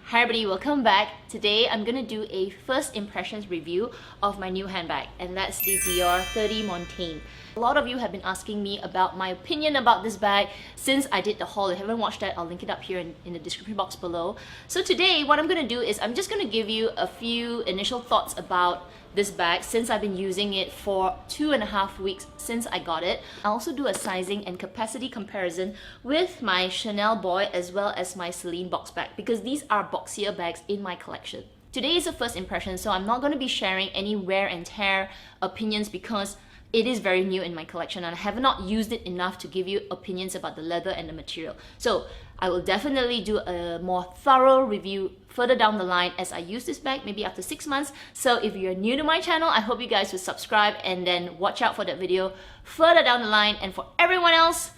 Hi everybody, welcome back. Today I'm gonna do a first impressions review of my new handbag, and that's the Dior 30 Montaigne. A lot of you have been asking me about my opinion about this bag since I did the haul. If you haven't watched that, I'll link it up here in the description box below. So today what I'm gonna do is I'm just gonna give you a few initial thoughts about this bag since I've been using it for 2.5 weeks since I got it. I'll also do a sizing and capacity comparison with my Chanel Boy as well as my Celine box bag because these are boxier bags in my collection. Today is a first impression, so I'm not going to be sharing any wear and tear opinions because it is very new in my collection and I have not used it enough to give you opinions about the leather and the material. So I will definitely do a more thorough review further down the line as I use this bag, maybe after 6 months. So if you're new to my channel, I hope you guys will subscribe and then watch out for that video further down the line. And for everyone else,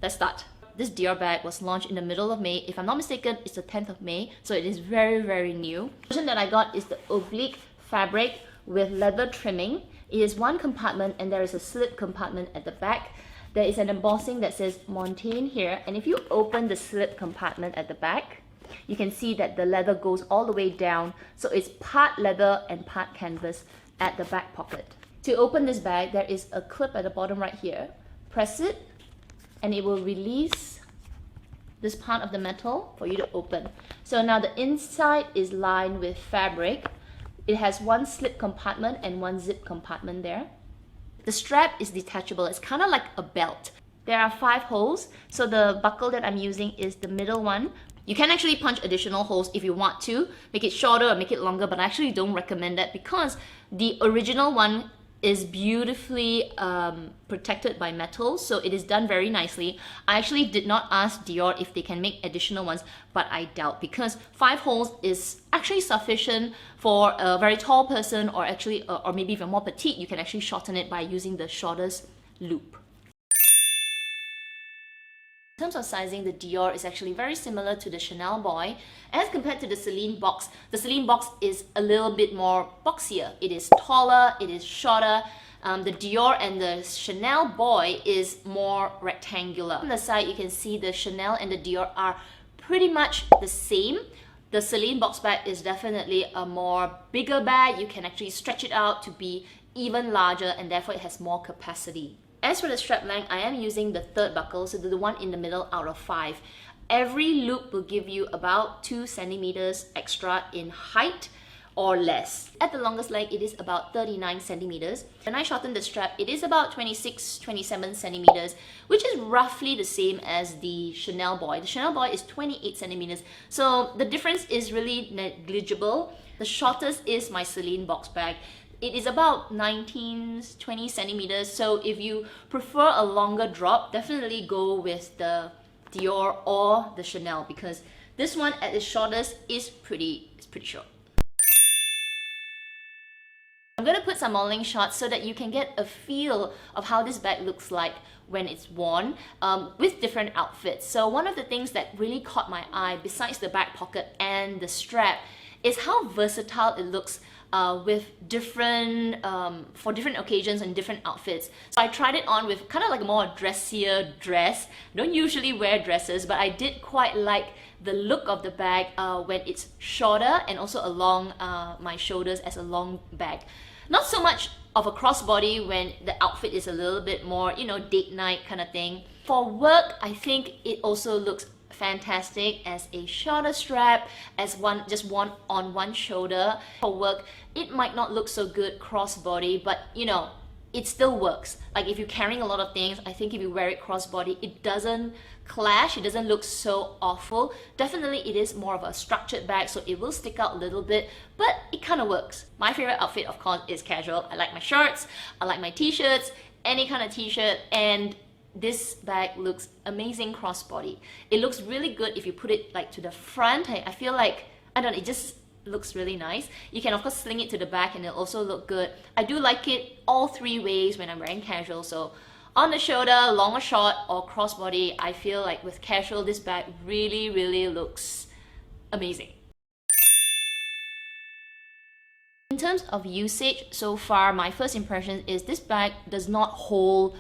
let's start. This Dior bag was launched in the middle of May. If I'm not mistaken, it's the 10th of May, so it is very, very new. The version that I got is the oblique fabric with leather trimming. It is one compartment and there is a slip compartment at the back. There is an embossing that says Montaigne here, and if you open the slip compartment at the back, you can see that the leather goes all the way down, so it's part leather and part canvas at the back pocket. To open this bag, there is a clip at the bottom right here. Press it and it will release this part of the metal for you to open. So now the inside is lined with fabric. It has one slip compartment and one zip compartment there. The strap is detachable. It's kind of like a belt. There are 5 holes, so the buckle that I'm using is the middle one. You can actually punch additional holes if you want to, make it shorter or make it longer, but I actually don't recommend that because the original one is beautifully protected by metal, so it is done very nicely. I actually did not ask Dior if they can make additional ones, but I doubt because 5 holes is actually sufficient for a very tall person, or actually, or maybe if you're more petite, you can actually shorten it by using the shortest loop. In terms of sizing, the Dior is actually very similar to the Chanel Boy. As compared to the Celine box is a little bit more boxier. It is taller, it is shorter. The Dior and the Chanel Boy is more rectangular. On the side, you can see the Chanel and the Dior are pretty much the same. The Celine box bag is definitely a more bigger bag. You can actually stretch it out to be even larger and therefore it has more capacity. As for the strap length, I am using the 3rd buckle, so the one in the middle out of 5. Every loop will give you about 2 centimeters extra in height or less. At the longest length, it is about 39 centimeters. When I shorten the strap, it is about 26-27 centimeters, which is roughly the same as the Chanel Boy. The Chanel Boy is 28 centimeters, so the difference is really negligible. The shortest is my Celine box bag. It is about 19-20 centimeters, so if you prefer a longer drop, definitely go with the Dior or the Chanel because this one at its shortest is pretty short. I'm going to put some modeling shots so that you can get a feel of how this bag looks like when it's worn with different outfits. So one of the things that really caught my eye besides the back pocket and the strap is how versatile it looks with different for different occasions and different outfits. So I tried it on with kind of like a more dressier dress. I don't usually wear dresses, but I did quite like the look of the bag when it's shorter and also along my shoulders as a long bag. Not so much of a crossbody when the outfit is a little bit more, you know, date night kind of thing. For work, I think it also looks fantastic as a shorter strap, as just one on one shoulder. For work, it might not look so good crossbody, but you know, it still works. Like if you're carrying a lot of things, I think if you wear it crossbody, it doesn't clash, it doesn't look so awful. Definitely it is more of a structured bag, so it will stick out a little bit, but it kind of works. My favorite outfit, of course, is casual. I like my shorts, I like my t-shirts, any kind of t-shirt, and this bag looks amazing crossbody. It looks really good if you put it like to the front. I feel like, I don't know, it just looks really nice. You can of course sling it to the back and it'll also look good. I do like it all 3 ways when I'm wearing casual, so on the shoulder, long or short, or crossbody. I feel like with casual, this bag really looks amazing. In terms of usage, so far my first impression is this bag does not hold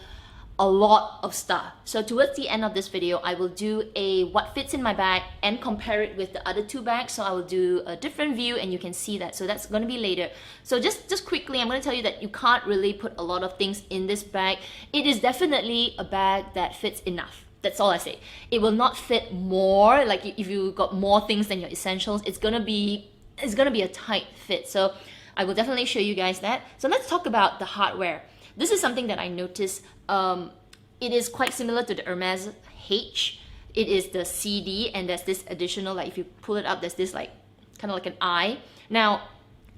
a lot of stuff. So towards the end of this video, I will do a what fits in my bag and compare it with the other two bags. So I will do a different view and you can see that. So that's going to be later. So just quickly, I'm going to tell you that you can't really put a lot of things in this bag. It is definitely a bag that fits enough. That's all I say. It will not fit more. Like if you got more things than your essentials, it's gonna be a tight fit. So I will definitely show you guys that. So let's talk about the hardware. This is something that I noticed. It is quite similar to the Hermes H. It is the CD, and there's this additional, like if you pull it up, there's this like kind of like an eye. Now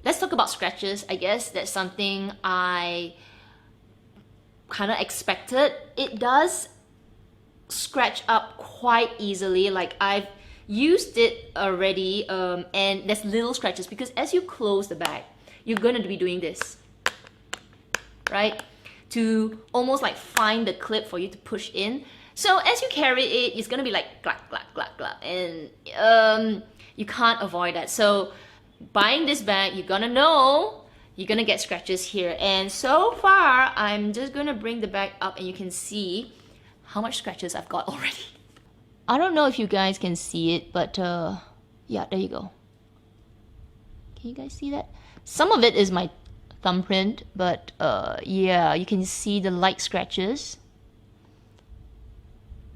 let's talk about scratches. I guess that's something I kind of expected. It does scratch up quite easily. Like I've used it already, and there's little scratches because as you close the bag, you're going to be doing this, right? To almost like find the clip for you to push in. So as you carry it, it's gonna be like clack, clack, clack, clack, and you can't avoid that. So buying this bag, you're gonna know you're gonna get scratches here. And so far, I'm just gonna bring the bag up and you can see how much scratches I've got already. I don't know if you guys can see it, but yeah, there you go. Can you guys see that? Some of it is my thumbprint, but yeah, you can see the light scratches.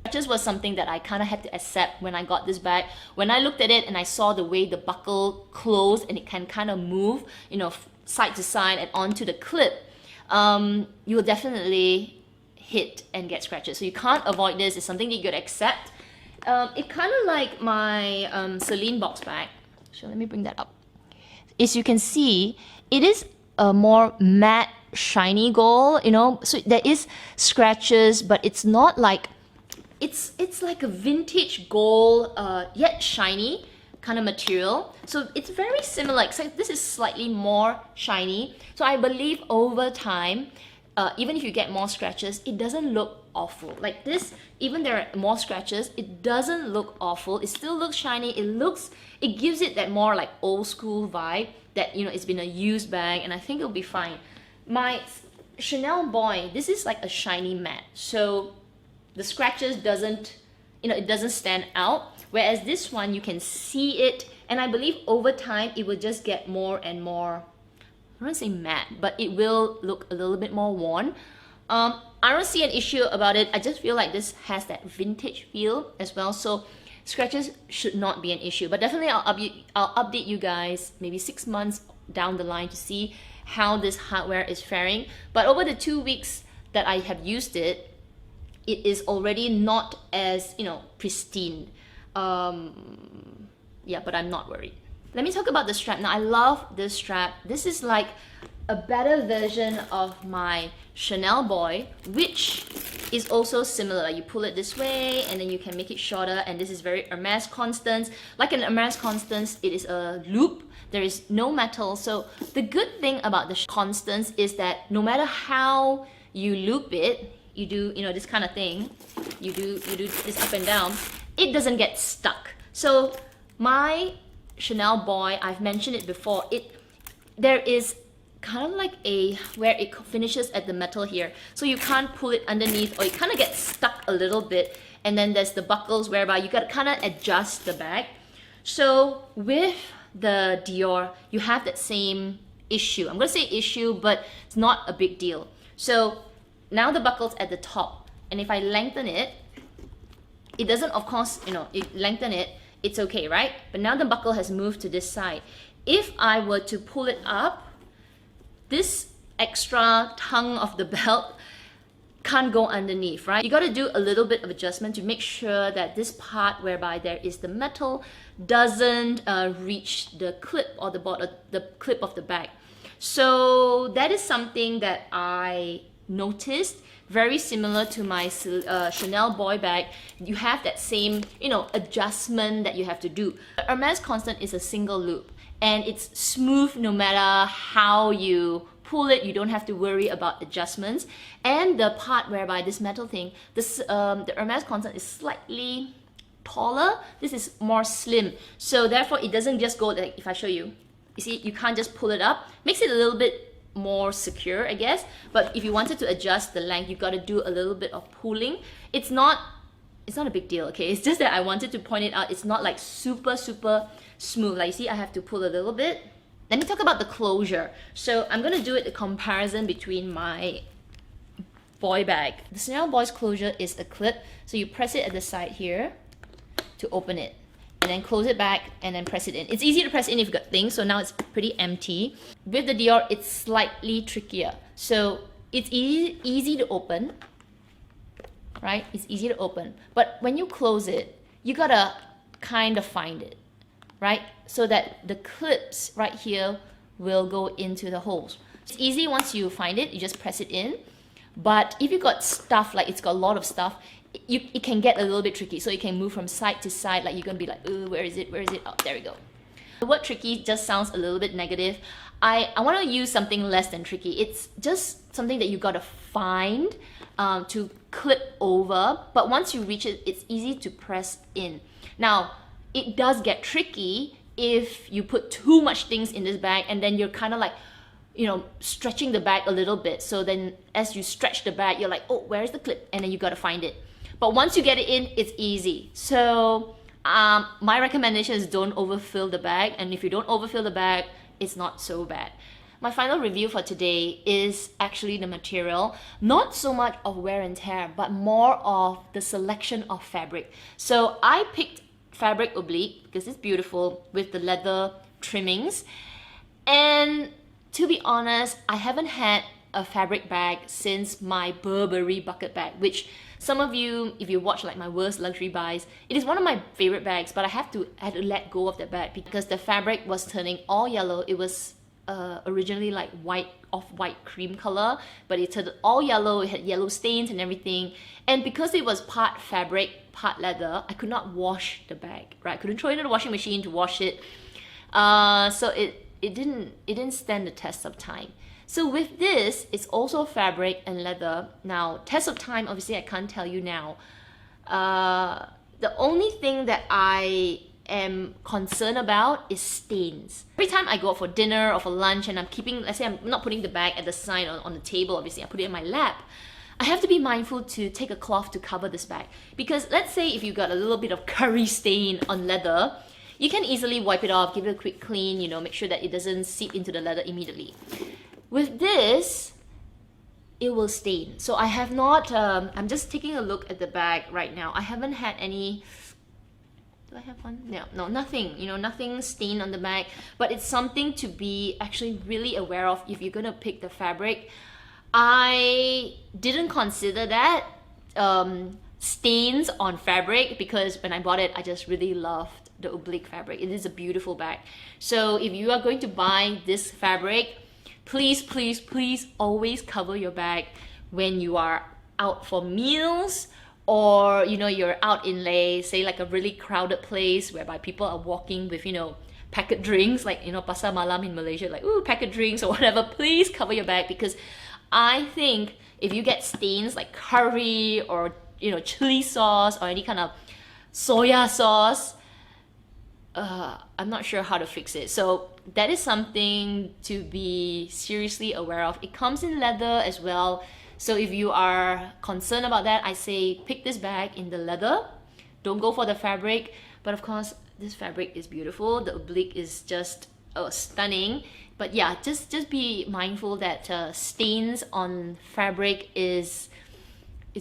Scratches was something that I kind of had to accept when I got this bag. When I looked at it and I saw the way the buckle closed and it can kind of move, you know, side to side and onto the clip, you will definitely hit and get scratches. So you can't avoid this. It's something that you gotta accept. It kind of like my Celine box bag. So let me bring that up. As you can see, it is a more matte, shiny gold, you know, so there is scratches, but it's not like, it's like a vintage gold, yet shiny kind of material. So it's very similar, except this is slightly more shiny. So I believe over time, even if you get more scratches, it doesn't look awful. Like this, even there are more scratches, it doesn't look awful. It still looks shiny. It gives it that more like old school vibe that, you know, it's been a used bag, and I think it'll be fine. My Chanel Boy, this is like a shiny matte. So the scratches doesn't, you know, it doesn't stand out. Whereas this one, you can see it, and I believe over time, it will just get more and more, I don't want to say matte, but it will look a little bit more worn. I don't see an issue about it. I just feel like this has that vintage feel as well. So scratches should not be an issue. But definitely I'll update you guys maybe 6 months down the line to see how this hardware is faring. But over the 2 weeks that I have used it, it is already not as, you know, pristine. Yeah, but I'm not worried. Let me talk about the strap. Now I love this strap. This is like a better version of my Chanel Boy, which is also similar. You pull it this way and then you can make it shorter, and this is very Hermes Constance. Like an Hermes Constance, it is a loop. There is no metal. So the good thing about the Constance is that no matter how you loop it, you do, you know, this kind of thing, you do this up and down, it doesn't get stuck. So my Chanel Boy, I've mentioned it before, there is kind of like where it finishes at the metal here, so you can't pull it underneath, or it kind of gets stuck a little bit, and then there's the buckles whereby you gotta kind of adjust the bag. So with the Dior, you have that same issue. I'm gonna say issue, but it's not a big deal. So now the buckle's at the top, and if I lengthen it, it doesn't, of course, you know, lengthen it, it's okay, right? But now the buckle has moved to this side. If I were to pull it up, this extra tongue of the belt can't go underneath, right? You got to do a little bit of adjustment to make sure that this part whereby there is the metal doesn't reach the clip or the clip of the bag. So that is something that I noticed, very similar to my Chanel Boy bag. You have that same, you know, adjustment that you have to do. Hermes Constant is a single loop, and it's smooth no matter how you pull it. You don't have to worry about adjustments. And the part whereby this metal thing, the Hermes Constant is slightly taller. This is more slim, so therefore it doesn't just go like, if I show you, you see, you can't just pull it up. Makes it a little bit more secure, I guess. But if you wanted to adjust the length, you got to do a little bit of pulling. It's not a big deal, okay? It's just that I wanted to point it out. It's not like super smooth. Like, see, I have to pull a little bit. Let me talk about the closure. So I'm gonna do a comparison between my boy bag. The Snail Boy's closure is a clip, so you press it at the side here to open it, and then close it back and then press it in. It's easy to press in if you've got things, so now it's pretty empty. With the Dior, it's slightly trickier. So it's easy to open, right? It's easy to open. But when you close it, you gotta kind of find it, right? So that the clips right here will go into the holes. It's easy once you find it, you just press it in. But if you've got stuff, like it's got a lot of stuff, it can get a little bit tricky. So you can move from side to side, like you're gonna be like, oh, where is it? Where is it? Oh, there we go. The word tricky just sounds a little bit negative. I want to use something less than tricky. It's just something that you gotta find to clip over. But once you reach it, it's easy to press in. Now, it does get tricky if you put too much things in this bag and then you're kind of like, you know, stretching the bag a little bit. So then as you stretch the bag, you're like, oh, where's the clip? And then you gotta find it. But once you get it in, it's easy. So my recommendation is don't overfill the bag. And if you don't overfill the bag, it's not so bad. My final review for today is actually the material. Not so much of wear and tear, but more of the selection of fabric. So I picked fabric oblique because it's beautiful with the leather trimmings. And to be honest, I haven't had a fabric bag since my Burberry bucket bag, which some of you, if you watch like my worst luxury buys, it is one of my favorite bags, but I had to let go of that bag because the fabric was turning all yellow. It was originally like white, off-white cream color, but it turned all yellow. It had yellow stains and everything. And because it was part fabric, part leather, I could not wash the bag, right? I couldn't throw it in the washing machine to wash it. So it didn't stand the test of time. So with this, it's also fabric and leather. Now, test of time, obviously I can't tell you now. The only thing that I am concerned about is stains. Every time I go out for dinner or for lunch and I'm keeping, let's say I'm not putting the bag at the side on the table, obviously I put it in my lap. I have to be mindful to take a cloth to cover this bag. Because let's say if you got a little bit of curry stain on leather, you can easily wipe it off, give it a quick clean, you know, make sure that it doesn't seep into the leather immediately. With this, it will stain. So I have not, I'm just taking a look at the bag right now. I haven't had any, do I have one? No, nothing, you know, nothing stained on the bag, but it's something to be actually really aware of if you're gonna pick the fabric. I didn't consider that, stains on fabric, because when I bought it, I just really loved the oblique fabric. It is a beautiful bag. So if you are going to buy this fabric, please always cover your bag when you are out for meals, or you know, you're out in say like a really crowded place whereby people are walking with, you know, packet drinks, like, you know, pasar malam in Malaysia, like, ooh, packet drinks or whatever. Please cover your bag, because I think if you get stains like curry or, you know, chili sauce or any kind of soya sauce, I'm not sure how to fix it. So that is something to be seriously aware of. It comes in leather as well. So if you are concerned about that, I say pick this bag in the leather. Don't go for the fabric. But of course, this fabric is beautiful. The oblique is just stunning. But yeah, just be mindful that stains on fabric is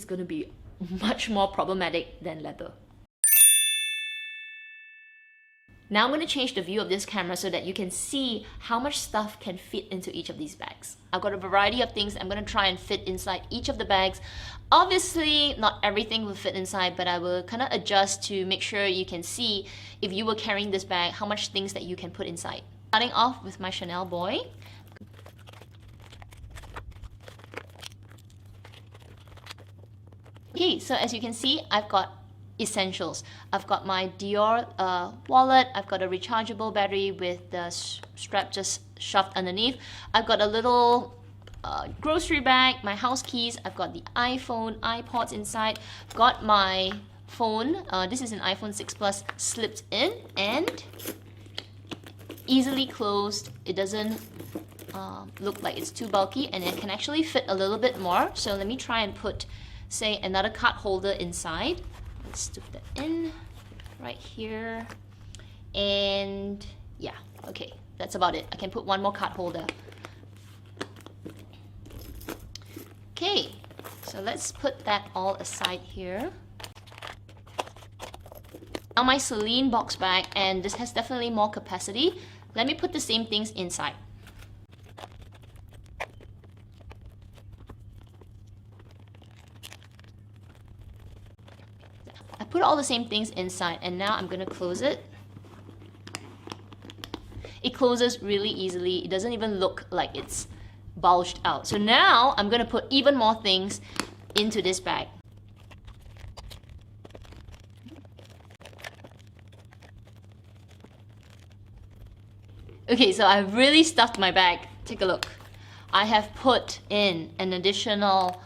going to be much more problematic than leather. Now I'm going to change the view of this camera so that you can see how much stuff can fit into each of these bags. I've got a variety of things I'm going to try and fit inside each of the bags. Obviously, not everything will fit inside, but I will kind of adjust to make sure you can see, if you were carrying this bag, how much things that you can put inside. Starting off with my Chanel boy. Okay, so as you can see, I've got essentials. I've got my Dior wallet. I've got a rechargeable battery with the strap just shoved underneath. I've got a little grocery bag, my house keys. I've got the iPhone, iPods inside. Got my phone. This is an iPhone 6 Plus slipped in and easily closed. It doesn't look like it's too bulky, and it can actually fit a little bit more. So let me try and put, say, another card holder inside. Let's stick that in right here. And yeah, okay, that's about it. I can put one more card holder. Okay, so let's put that all aside here. Now my Celine box bag, and this has definitely more capacity. Let me put the same things inside. I put all the same things inside, and now I'm gonna close it. It closes really easily. It doesn't even look like it's bulged out. So now I'm gonna put even more things into this bag. Okay, so I've really stuffed my bag. Take a look. I have put in an additional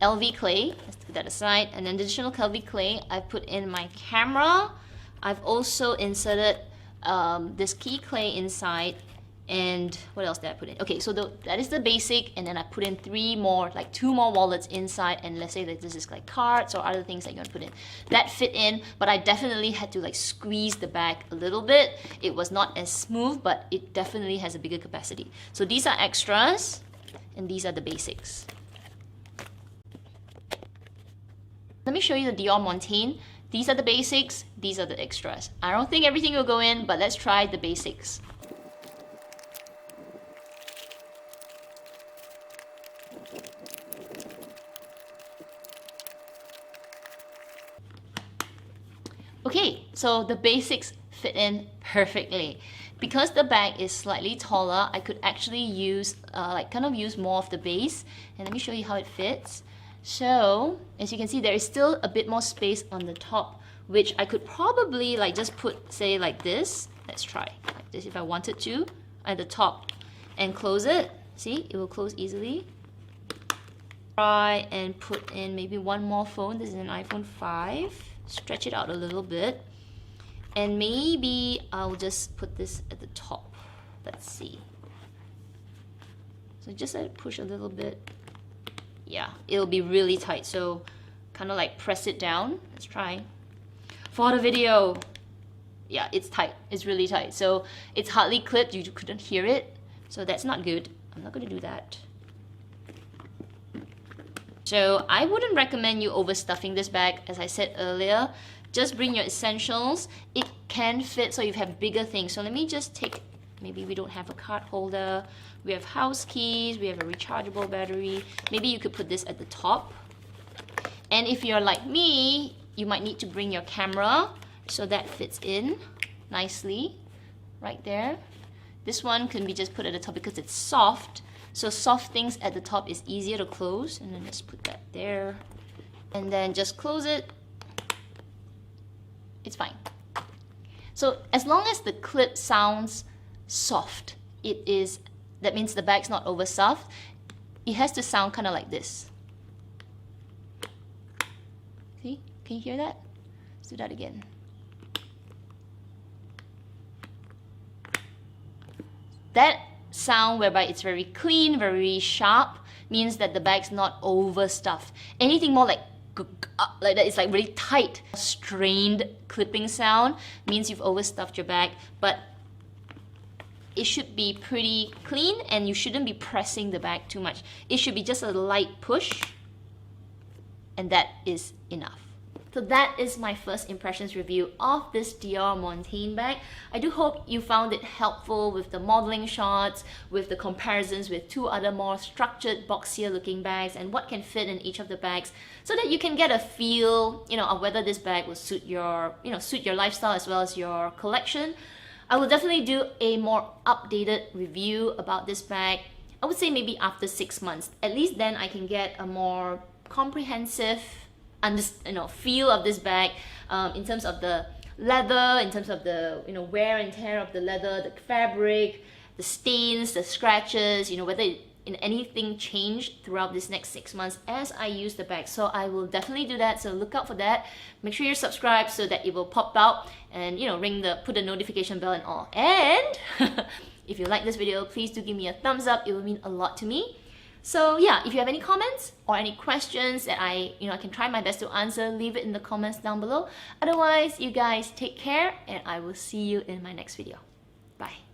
LV clay. Let's put that aside. An additional LV clay. I've put in my camera. I've also inserted this key clay inside. And what else did I put in? Okay, so that is the basic, and then I put in two more wallets inside, and let's say that this is like cards or other things that you want to put in. That fit in, but I definitely had to like squeeze the bag a little bit. It was not as smooth, but it definitely has a bigger capacity. So these are extras, and these are the basics. Let me show you the Dior Montaigne. These are the basics, these are the extras. I don't think everything will go in, but let's try the basics. Okay, so the basics fit in perfectly. Because the bag is slightly taller, I could actually use, use more of the base. And let me show you how it fits. So, as you can see, there is still a bit more space on the top, which I could probably just put, say, like this. Let's try, like this if I wanted to, at the top. And close it. See, it will close easily. Try and put in maybe one more phone. This is an iPhone 5. Stretch it out a little bit, and maybe I'll just put this at the top. Let's see. So just let it push a little bit. Yeah, it'll be really tight, so kind of like press it down. Let's try. For the video, yeah, it's tight. It's really tight. So it's hardly clipped. You couldn't hear it, so that's not good. I'm not going to do that. So I wouldn't recommend you overstuffing this bag. As I said earlier, just bring your essentials. It can fit, so you have bigger things. So let me just take, maybe we don't have a card holder. We have house keys, we have a rechargeable battery. Maybe you could put this at the top. And if you're like me, you might need to bring your camera, so that fits in nicely right there. This one can be just put at the top because it's soft. So soft things at the top is easier to close, and then just put that there, and then just close it. It's fine. So as long as the clip sounds soft, that means the bag's not over soft. It has to sound kind of like this. See? Can you hear that? Let's do that again. That sound whereby it's very clean, very sharp, means that the bag's not overstuffed. Anything more like that, it's like really tight, strained clipping sound, means you've overstuffed your bag. But it should be pretty clean, and you shouldn't be pressing the bag too much. It should be just a light push, and that is enough. So that is my first impressions review of this Dior Montaigne bag. I do hope you found it helpful with the modeling shots, with the comparisons with two other more structured, boxier looking bags, and what can fit in each of the bags, so that you can get a feel, of whether this bag will suit your, suit your lifestyle as well as your collection. I will definitely do a more updated review about this bag. I would say maybe after 6 months. At least then I can get a more comprehensive feel of this bag, in terms of the leather, in terms of the wear and tear of the leather, the fabric, the stains, the scratches, whether it in anything change throughout this next 6 months as I use the bag. So I will definitely do that, so look out for that. Make sure you're subscribed so that it will pop out and put the notification bell and all. And if you like this video, please do give me a thumbs up. It will mean a lot to me. So yeah, if you have any comments or any questions that I can try my best to answer, leave it in the comments down below. Otherwise, you guys take care and I will see you in my next video. Bye.